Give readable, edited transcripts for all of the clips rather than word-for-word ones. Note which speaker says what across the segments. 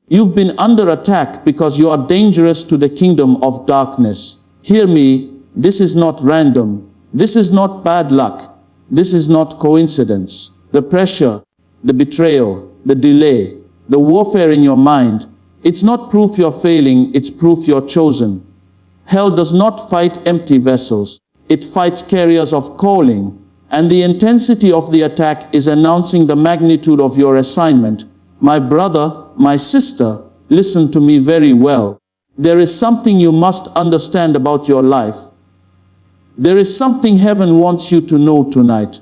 Speaker 1: You've been under attack because you are dangerous to the kingdom of darkness. Hear me, this is not random. This is not bad luck. This is not coincidence. The pressure, the betrayal, the delay, the warfare in your mind, it's not proof you're failing, it's proof you're chosen. Hell does not fight empty vessels. It fights carriers of calling. And the intensity of the attack is announcing the magnitude of your assignment. My brother, my sister, listen to me very well. There is something you must understand about your life. There is something heaven wants you to know tonight.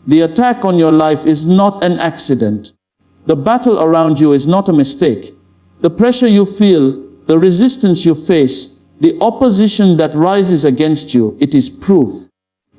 Speaker 1: The attack on your life is not an accident. The battle around you is not a mistake. The pressure you feel, the resistance you face, the opposition that rises against you, it is proof.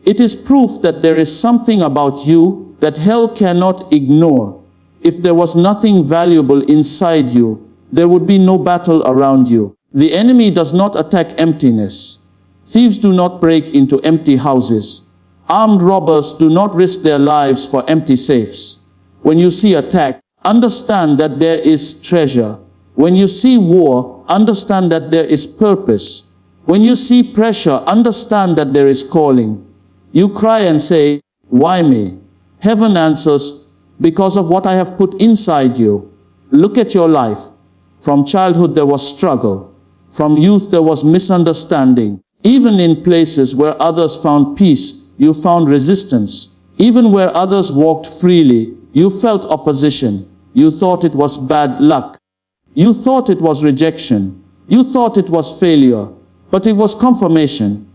Speaker 1: It is proof that there is something about you that hell cannot ignore. If there was nothing valuable inside you, there would be no battle around you. The enemy does not attack emptiness. Thieves do not break into empty houses. Armed robbers do not risk their lives for empty safes. When you see attack, understand that there is treasure. When you see war, understand that there is purpose. When you see pressure, understand that there is calling. You cry and say, why me? Heaven answers, because of what I have put inside you. Look at your life. From childhood there was struggle. From youth there was misunderstanding. Even in places where others found peace, you found resistance. Even where others walked freely, you felt opposition. You thought it was bad luck. You thought it was rejection. You thought it was failure. But it was confirmation.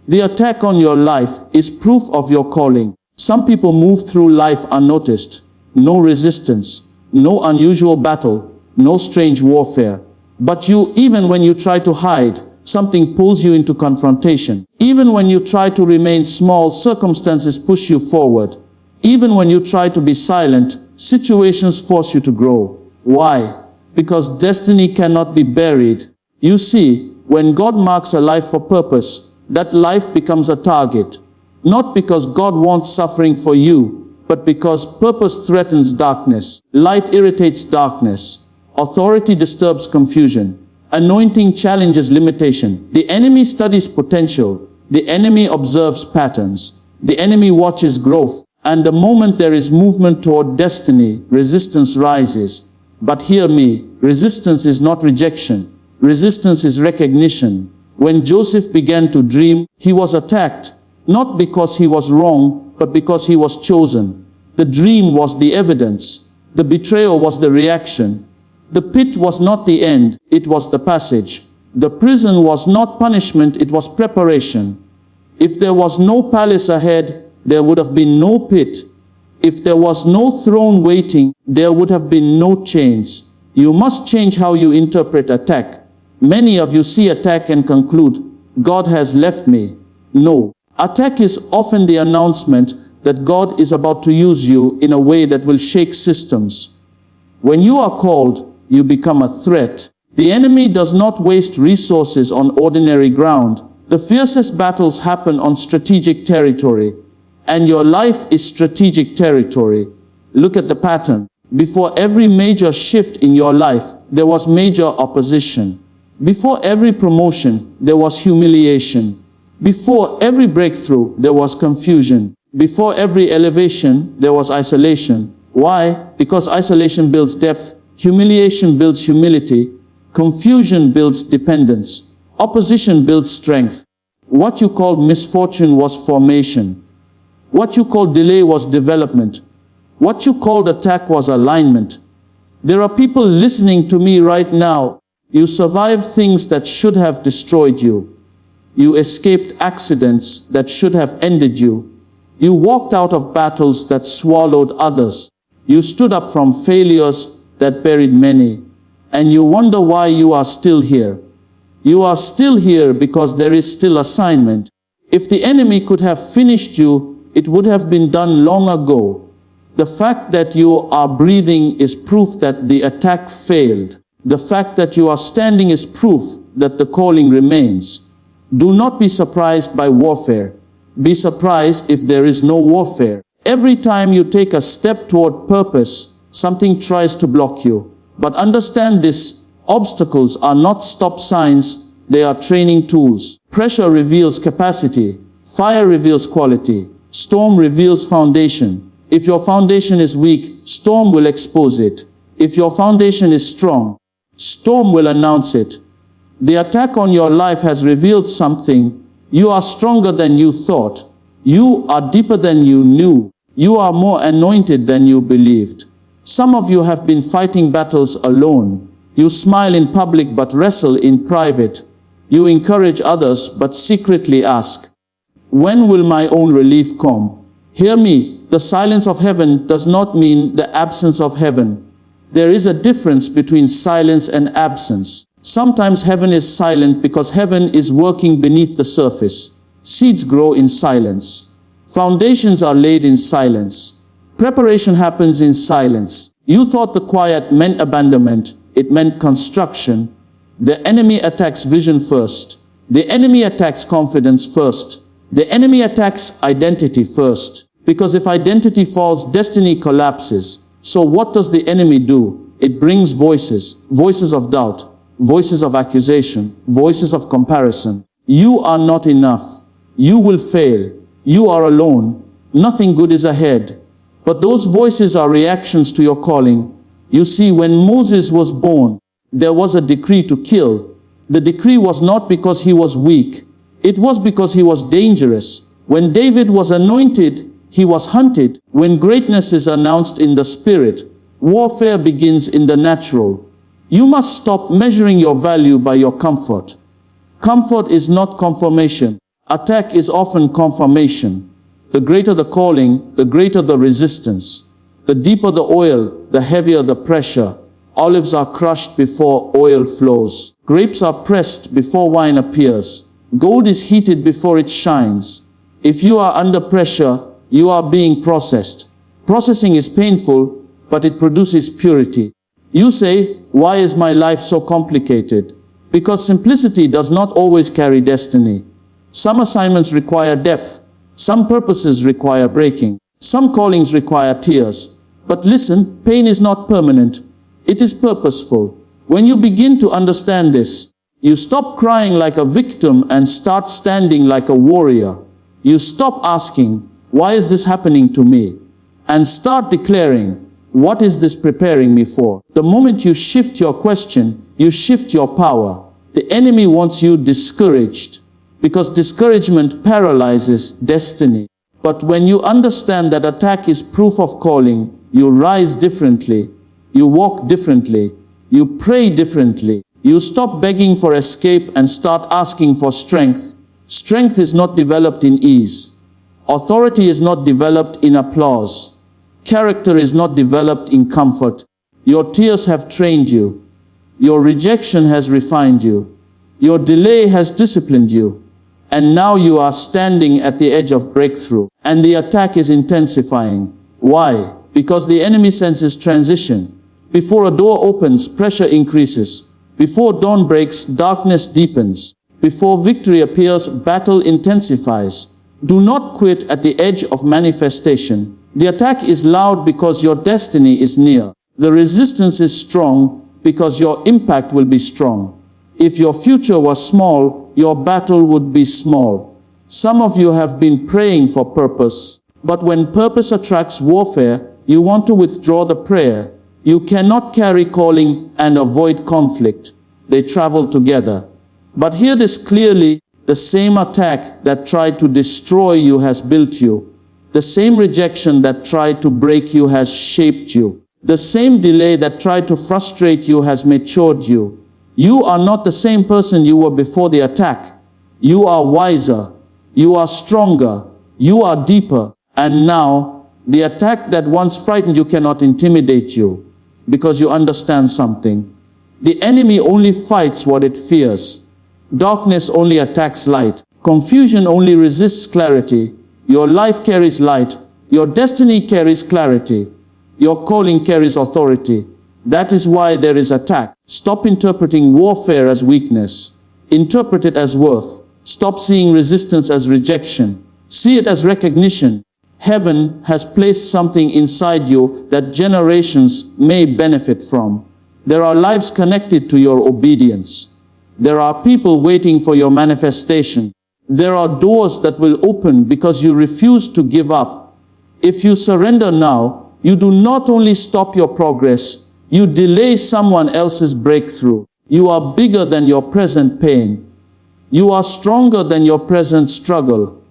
Speaker 1: The attack on your life is proof of your calling. Some people move through life unnoticed. No resistance, no unusual battle, no strange warfare. But you, even when you try to hide, something pulls you into confrontation. Even when you try to remain small, circumstances push you forward. Even when you try to be silent, situations force you to grow. Why? Because destiny cannot be buried. You see, when God marks a life for purpose, that life becomes a target. Not because God wants suffering for you, but because purpose threatens darkness. Light irritates darkness. Authority disturbs confusion. Anointing challenges limitation. The enemy studies potential. The enemy observes patterns. The enemy watches growth. And the moment there is movement toward destiny, resistance rises. But hear me, resistance is not rejection. Resistance is recognition. When Joseph began to dream, he was attacked, not because he was wrong, but because he was chosen. The dream was the evidence. The betrayal was the reaction. The pit was not the end, it was the passage. The prison was not punishment, it was preparation. If there was no palace ahead, there would have been no pit. If there was no throne waiting, there would have been no chains. You must change how you interpret attack. Many of you see attack and conclude, God has left me. No. Attack is often the announcement that God is about to use you in a way that will shake systems. When you are called, you become a threat. The enemy does not waste resources on ordinary ground. The fiercest battles happen on strategic territory. And your life is strategic territory. Look at the pattern. Before every major shift in your life, there was major opposition. Before every promotion, there was humiliation. Before every breakthrough, there was confusion. Before every elevation, there was isolation. Why? Because isolation builds depth, humiliation builds humility, confusion builds dependence, opposition builds strength. What you called misfortune was formation. What you called delay was development. What you called attack was alignment. There are people listening to me right now. You survived things that should have destroyed you. You escaped accidents that should have ended you. You walked out of battles that swallowed others. You stood up from failures that buried many. And you wonder why you are still here. You are still here because there is still assignment. If the enemy could have finished you, it would have been done long ago. The fact that you are breathing is proof that the attack failed. The fact that you are standing is proof that the calling remains. Do not be surprised by warfare. Be surprised if there is no warfare. Every time you take a step toward purpose, something tries to block you. But understand this, obstacles are not stop signs, they are training tools. Pressure reveals capacity, fire reveals quality, storm reveals foundation. If your foundation is weak, storm will expose it. If your foundation is strong, storm will announce it. The attack on your life has revealed something. You are stronger than you thought. You are deeper than you knew. You are more anointed than you believed. Some of you have been fighting battles alone. You smile in public but wrestle in private. You encourage others but secretly ask, when will my own relief come? Hear me, the silence of heaven does not mean the absence of heaven. There is a difference between silence and absence. Sometimes heaven is silent because heaven is working beneath the surface. Seeds grow in silence. Foundations are laid in silence. Preparation happens in silence. You thought the quiet meant abandonment. It meant construction. The enemy attacks vision first. The enemy attacks confidence first. The enemy attacks identity first. Because if identity falls, destiny collapses. So what does the enemy do? It brings voices. Voices of doubt. Voices of accusation. Voices of comparison. You are not enough. You will fail. You are alone. Nothing good is ahead. But those voices are reactions to your calling. You see, when Moses was born, there was a decree to kill. The decree was not because he was weak. It was because he was dangerous. When David was anointed, he was hunted. When greatness is announced in the spirit, warfare begins in the natural. You must stop measuring your value by your comfort. Comfort is not confirmation. Attack is often confirmation. The greater the calling, the greater the resistance. The deeper the oil, the heavier the pressure. Olives are crushed before oil flows. Grapes are pressed before wine appears. Gold is heated before it shines. If you are under pressure, you are being processed. Processing is painful, but it produces purity. You say, why is my life so complicated? Because simplicity does not always carry destiny. Some assignments require depth. Some purposes require breaking. Some callings require tears. But listen, pain is not permanent. It is purposeful. When you begin to understand this, you stop crying like a victim and start standing like a warrior. You stop asking, why is this happening to me? And start declaring, what is this preparing me for? The moment you shift your question, you shift your power. The enemy wants you discouraged, because discouragement paralyzes destiny. But when you understand that attack is proof of calling, you rise differently, you walk differently, you pray differently. You stop begging for escape and start asking for strength. Strength is not developed in ease. Authority is not developed in applause. Character is not developed in comfort. Your tears have trained you. Your rejection has refined you. Your delay has disciplined you. And now you are standing at the edge of breakthrough. And the attack is intensifying. Why? Because the enemy senses transition. Before a door opens, pressure increases. Before dawn breaks, darkness deepens. Before victory appears, battle intensifies. Do not quit at the edge of manifestation. The attack is loud because your destiny is near. The resistance is strong because your impact will be strong. If your future was small, your battle would be small. Some of you have been praying for purpose, but when purpose attracts warfare, you want to withdraw the prayer. You cannot carry calling and avoid conflict. They travel together. But hear this clearly, the same attack that tried to destroy you has built you. The same rejection that tried to break you has shaped you. The same delay that tried to frustrate you has matured you. You are not the same person you were before the attack. You are wiser. You are stronger. You are deeper. And now, the attack that once frightened you cannot intimidate you, because you understand something. The enemy only fights what it fears. Darkness only attacks light. Confusion only resists clarity. Your life carries light. Your destiny carries clarity. Your calling carries authority. That is why there is attack. Stop interpreting warfare as weakness. Interpret it as worth. Stop seeing resistance as rejection. See it as recognition. Heaven has placed something inside you that generations may benefit from. There are lives connected to your obedience. There are people waiting for your manifestation. There are doors that will open because you refuse to give up. If you surrender now, you do not only stop your progress, you delay someone else's breakthrough. You are bigger than your present pain. You are stronger than your present struggle.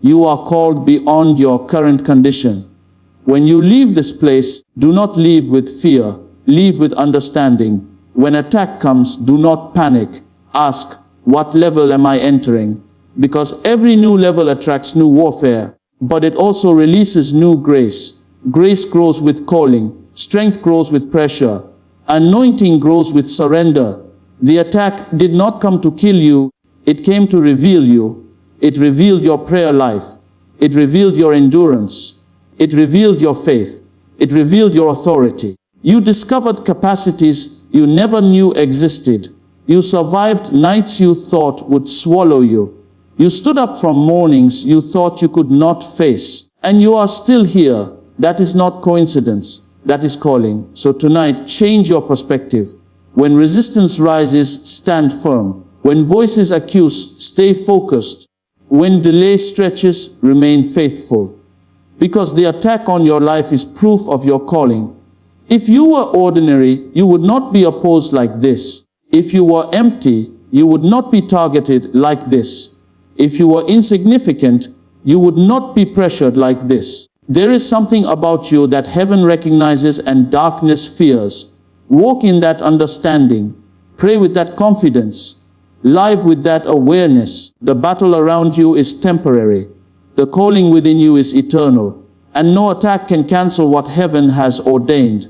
Speaker 1: You are called beyond your current condition. When you leave this place, do not leave with fear. Leave with understanding. When attack comes, do not panic. Ask, what level am I entering? Because every new level attracts new warfare, but it also releases new grace. Grace grows with calling. Strength grows with pressure. Anointing grows with surrender. The attack did not come to kill you. It came to reveal you. It revealed your prayer life. It revealed your endurance. It revealed your faith. It revealed your authority. You discovered capacities you never knew existed. You survived nights you thought would swallow you. You stood up from mornings you thought you could not face. And you are still here. That is not coincidence. That is calling. So tonight, change your perspective. When resistance rises, stand firm. When voices accuse, stay focused. When delay stretches, remain faithful. Because the attack on your life is proof of your calling. If you were ordinary, you would not be opposed like this. If you were empty, you would not be targeted like this. If you were insignificant, you would not be pressured like this. There is something about you that heaven recognizes and darkness fears. Walk in that understanding. Pray with that confidence. Live with that awareness. The battle around you is temporary. The calling within you is eternal. And no attack can cancel what heaven has ordained.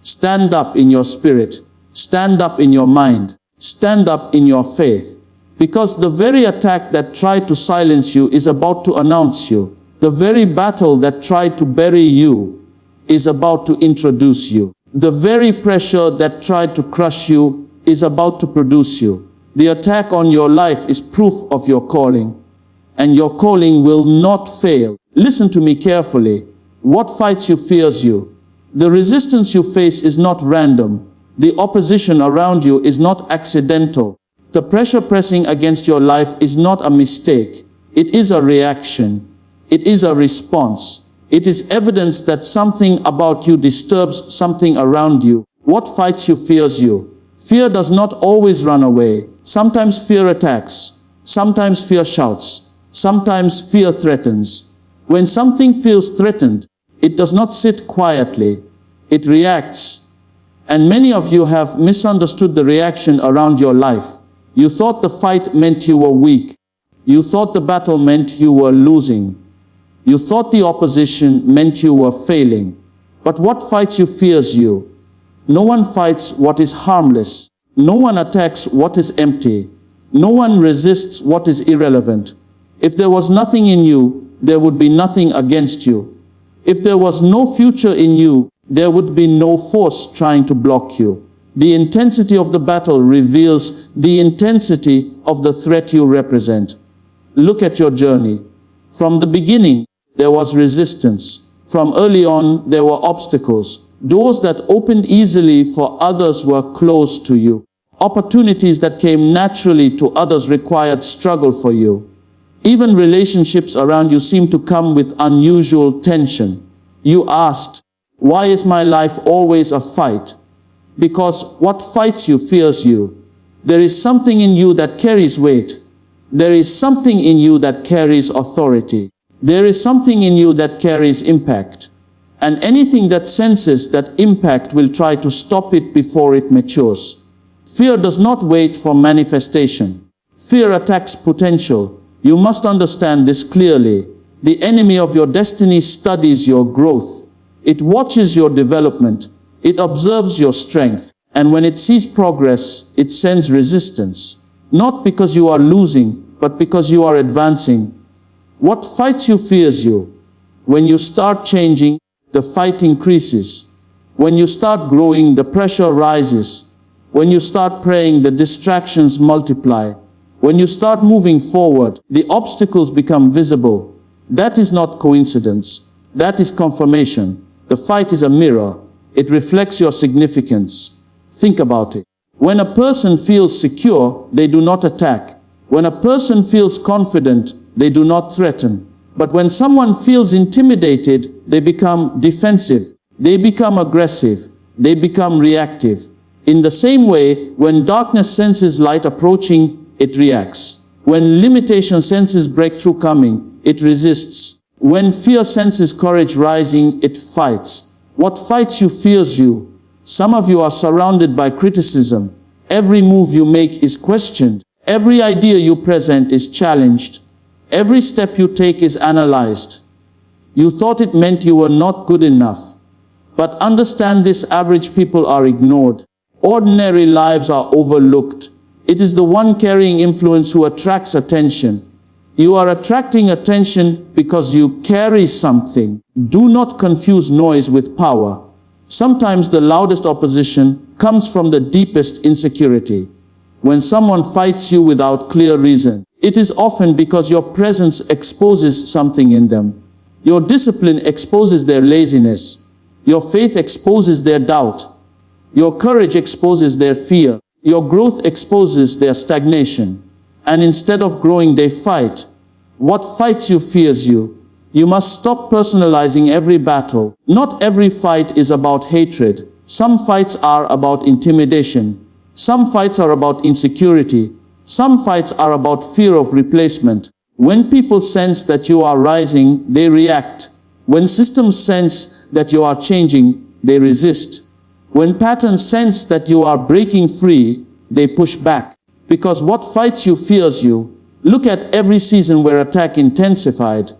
Speaker 1: Stand up in your spirit. Stand up in your mind. Stand up in your faith. Because the very attack that tried to silence you is about to announce you. The very battle that tried to bury you is about to introduce you. The very pressure that tried to crush you is about to produce you. The attack on your life is proof of your calling. And your calling will not fail. Listen to me carefully. What fights you fears you. The resistance you face is not random. The opposition around you is not accidental. The pressure pressing against your life is not a mistake. It is a reaction. It is a response. It is evidence that something about you disturbs something around you. What fights you fears you. Fear does not always run away. Sometimes fear attacks. Sometimes fear shouts. Sometimes fear threatens. When something feels threatened, it does not sit quietly. It reacts. And many of you have misunderstood the reaction around your life. You thought the fight meant you were weak. You thought the battle meant you were losing. You thought the opposition meant you were failing. But what fights you fears you. No one fights what is harmless. No one attacks what is empty. No one resists what is irrelevant. If there was nothing in you, there would be nothing against you. If there was no future in you, there would be no force trying to block you. The intensity of the battle reveals the intensity of the threat you represent. Look at your journey. From the beginning, there was resistance. From early on, there were obstacles. Doors that opened easily for others were closed to you. Opportunities that came naturally to others required struggle for you. Even relationships around you seemed to come with unusual tension. You asked, why is my life always a fight? Because what fights you fears you. There is something in you that carries weight. There is something in you that carries authority. There is something in you that carries impact. And anything that senses that impact will try to stop it before it matures. Fear does not wait for manifestation. Fear attacks potential. You must understand this clearly. The enemy of your destiny studies your growth. It watches your development. It observes your strength. And when it sees progress, it sends resistance. Not because you are losing, but because you are advancing. What fights you fears you. When you start changing, the fight increases. When you start growing, the pressure rises. When you start praying, the distractions multiply. When you start moving forward, the obstacles become visible. That is not coincidence. That is confirmation. The fight is a mirror. It reflects your significance. Think about it. When a person feels secure, they do not attack. When a person feels confident, they do not threaten. But when someone feels intimidated, they become defensive. They become aggressive. They become reactive. In the same way, when darkness senses light approaching, it reacts. When limitation senses breakthrough coming, it resists. When fear senses courage rising, it fights. What fights you fears you. Some of you are surrounded by criticism. Every move you make is questioned. Every idea you present is challenged. Every step you take is analyzed. You thought it meant you were not good enough. But understand this: average people are ignored. Ordinary lives are overlooked. It is the one carrying influence who attracts attention. You are attracting attention because you carry something. Do not confuse noise with power. Sometimes the loudest opposition comes from the deepest insecurity. When someone fights you without clear reason, it is often because your presence exposes something in them. Your discipline exposes their laziness. Your faith exposes their doubt. Your courage exposes their fear. Your growth exposes their stagnation. And instead of growing, they fight. What fights you fears you. You must stop personalizing every battle. Not every fight is about hatred. Some fights are about intimidation. Some fights are about insecurity. Some fights are about fear of replacement. When people sense that you are rising, they react. When systems sense that you are changing, they resist. When patterns sense that you are breaking free, they push back. Because what fights you fears you. Look at every season where attack intensified.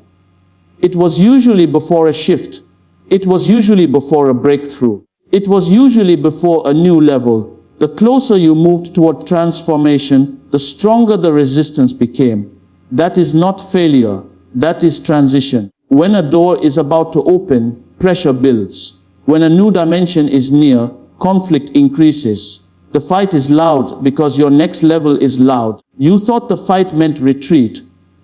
Speaker 1: It was usually before a shift. It was usually before a breakthrough. It was usually before a new level. The closer you moved toward transformation, the stronger the resistance became. That is not failure. That is transition. When a door is about to open, pressure builds. When a new dimension is near, conflict increases. The fight is loud because your next level is loud. You thought the fight meant retreat.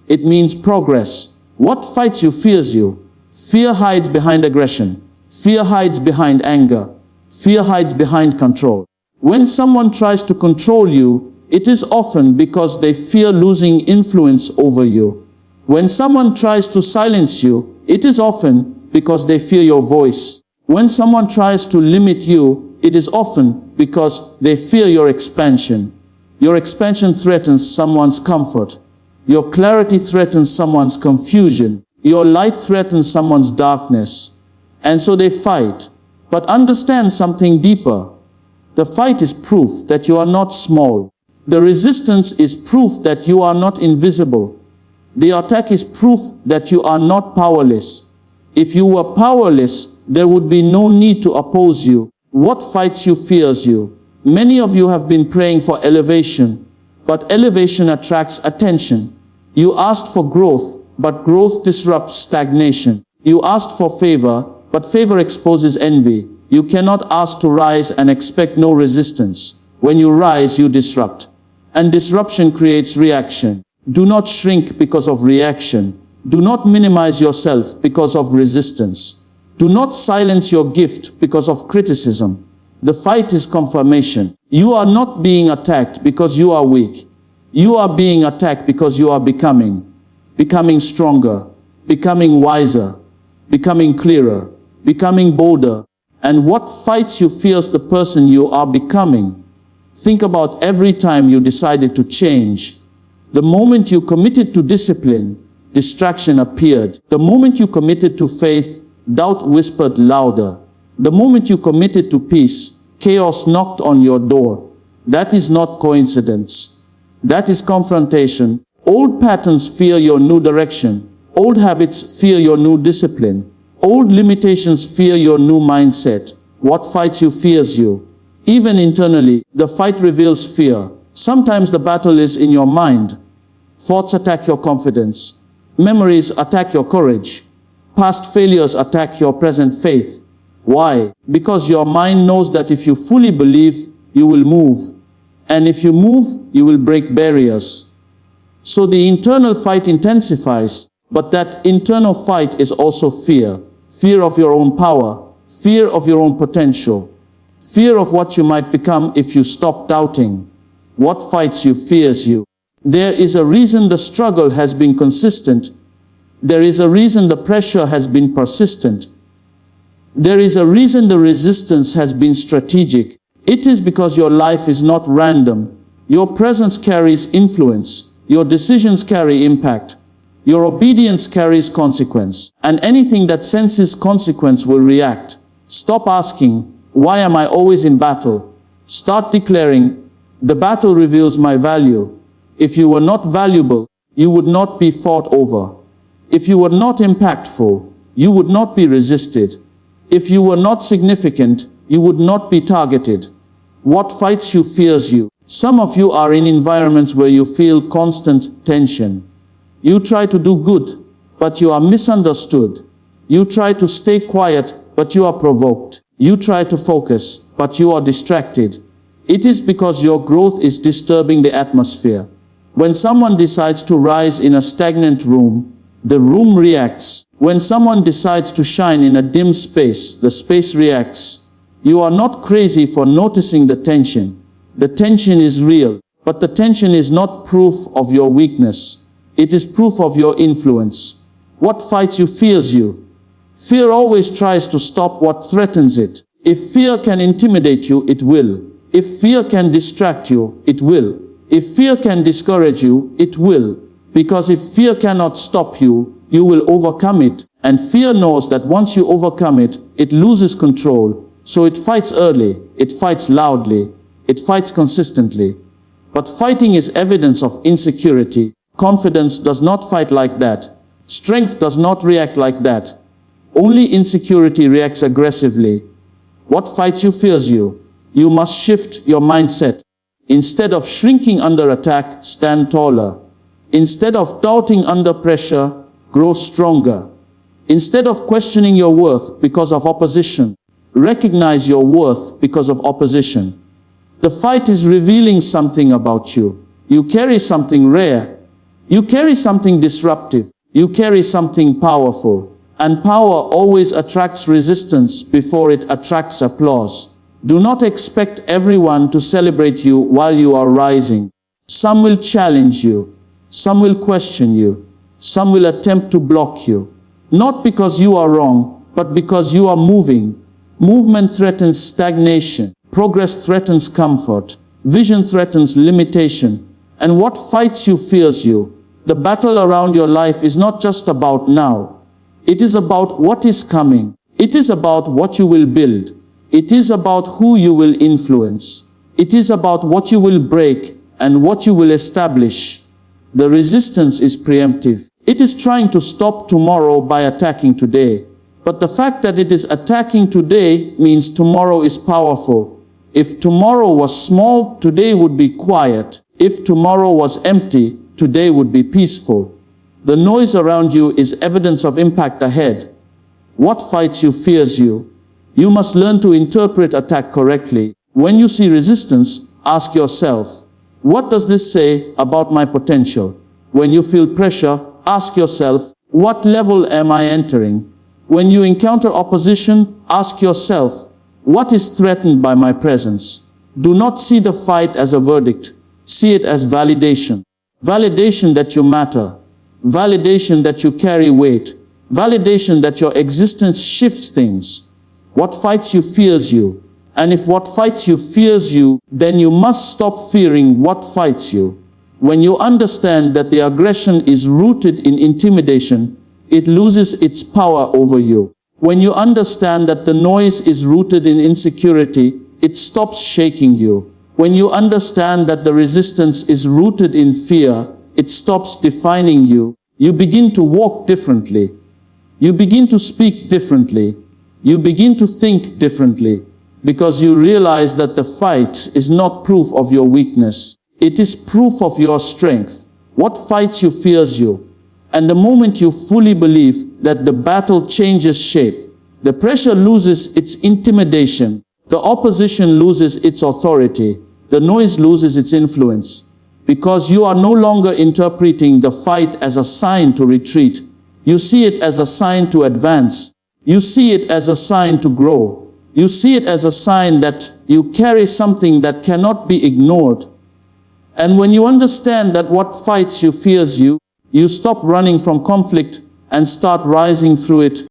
Speaker 1: It means progress. What fights you fears you. Fear hides behind aggression. Fear hides behind anger. Fear hides behind control. When someone tries to control you, it is often because they fear losing influence over you. When someone tries to silence you, it is often because they fear your voice. When someone tries to limit you, it is often because they fear your expansion. Your expansion threatens someone's comfort. Your clarity threatens someone's confusion. Your light threatens someone's darkness. And so they fight. But understand something deeper. The fight is proof that you are not small. The resistance is proof that you are not invisible. The attack is proof that you are not powerless. If you were powerless, there would be no need to oppose you. What fights you fears you. Many of you have been praying for elevation, but elevation attracts attention. You asked for growth, but growth disrupts stagnation. You asked for favor, but favor exposes envy. You cannot ask to rise and expect no resistance. When you rise, you disrupt. And disruption creates reaction. Do not shrink because of reaction. Do not minimize yourself because of resistance. Do not silence your gift because of criticism. The fight is confirmation. You are not being attacked because you are weak. You are being attacked because you are becoming stronger, becoming wiser, becoming clearer, becoming bolder. And what fights you fears the person you are becoming. Think about every time you decided to change. The moment you committed to discipline, distraction appeared. The moment you committed to faith, doubt whispered louder. The moment you committed to peace, chaos knocked on your door. That is not coincidence. That is confrontation. Old patterns fear your new direction. Old habits fear your new discipline. Old limitations fear your new mindset. What fights you fears you. Even internally, the fight reveals fear. Sometimes the battle is in your mind. Thoughts attack your confidence. Memories attack your courage. Past failures attack your present faith. Why? Because your mind knows that if you fully believe, you will move. And if you move, you will break barriers. So the internal fight intensifies, but that internal fight is also fear. Fear of your own power. Fear of your own potential. Fear of what you might become if you stop doubting. What fights you fears you. There is a reason the struggle has been consistent. There is a reason the pressure has been persistent. There is a reason the resistance has been strategic. It is because your life is not random. Your presence carries influence. Your decisions carry impact. Your obedience carries consequence. And anything that senses consequence will react. Stop asking, why am I always in battle? Start declaring, the battle reveals my value. If you were not valuable, you would not be fought over. If you were not impactful, you would not be resisted. If you were not significant, you would not be targeted. What fights you fears you. Some of you are in environments where you feel constant tension. You try to do good, but you are misunderstood. You try to stay quiet, but you are provoked. You try to focus, but you are distracted. It is because your growth is disturbing the atmosphere. When someone decides to rise in a stagnant room, the room reacts. When someone decides to shine in a dim space, the space reacts. You are not crazy for noticing the tension. The tension is real, but the tension is not proof of your weakness. It is proof of your influence. What fights you fears you. Fear always tries to stop what threatens it. If fear can intimidate you, it will. If fear can distract you, it will. If fear can discourage you, it will. Because if fear cannot stop you, you will overcome it. And fear knows that once you overcome it, it loses control. So it fights early, it fights loudly, it fights consistently. But fighting is evidence of insecurity. Confidence does not fight like that. Strength does not react like that. Only insecurity reacts aggressively. What fights you fears you. You must shift your mindset. Instead of shrinking under attack, stand taller. Instead of doubting under pressure, grow stronger. Instead of questioning your worth because of opposition, recognize your worth because of opposition. The fight is revealing something about you. You carry something rare. You carry something disruptive. You carry something powerful. And power always attracts resistance before it attracts applause. Do not expect everyone to celebrate you while you are rising. Some will challenge you. Some will question you. Some will attempt to block you. Not because you are wrong, but because you are moving. Movement threatens stagnation. Progress threatens comfort. Vision threatens limitation. And what fights you fears you. The battle around your life is not just about now. It is about what is coming. It is about what you will build. It is about who you will influence. It is about what you will break and what you will establish. The resistance is preemptive. It is trying to stop tomorrow by attacking today. But the fact that it is attacking today means tomorrow is powerful. If tomorrow was small, today would be quiet. If tomorrow was empty, today would be peaceful. The noise around you is evidence of impact ahead. What fights you fears you. You must learn to interpret attack correctly. When you see resistance, ask yourself, what does this say about my potential? When you feel pressure, ask yourself, what level am I entering? When you encounter opposition, ask yourself, what is threatened by my presence? Do not see the fight as a verdict. See it as validation. Validation that you matter. Validation that you carry weight. Validation that your existence shifts things. What fights you fears you. And if what fights you fears you, then you must stop fearing what fights you. When you understand that the aggression is rooted in intimidation, it loses its power over you. When you understand that the noise is rooted in insecurity, it stops shaking you. When you understand that the resistance is rooted in fear, it stops defining you. You begin to walk differently. You begin to speak differently. You begin to think differently. Because you realize that the fight is not proof of your weakness. It is proof of your strength. What fights you fears you. And the moment you fully believe that the battle changes shape, the pressure loses its intimidation, the opposition loses its authority, the noise loses its influence. Because you are no longer interpreting the fight as a sign to retreat. You see it as a sign to advance. You see it as a sign to grow. You see it as a sign that you carry something that cannot be ignored. And when you understand that what fights you fears you, you stop running from conflict and start rising through it.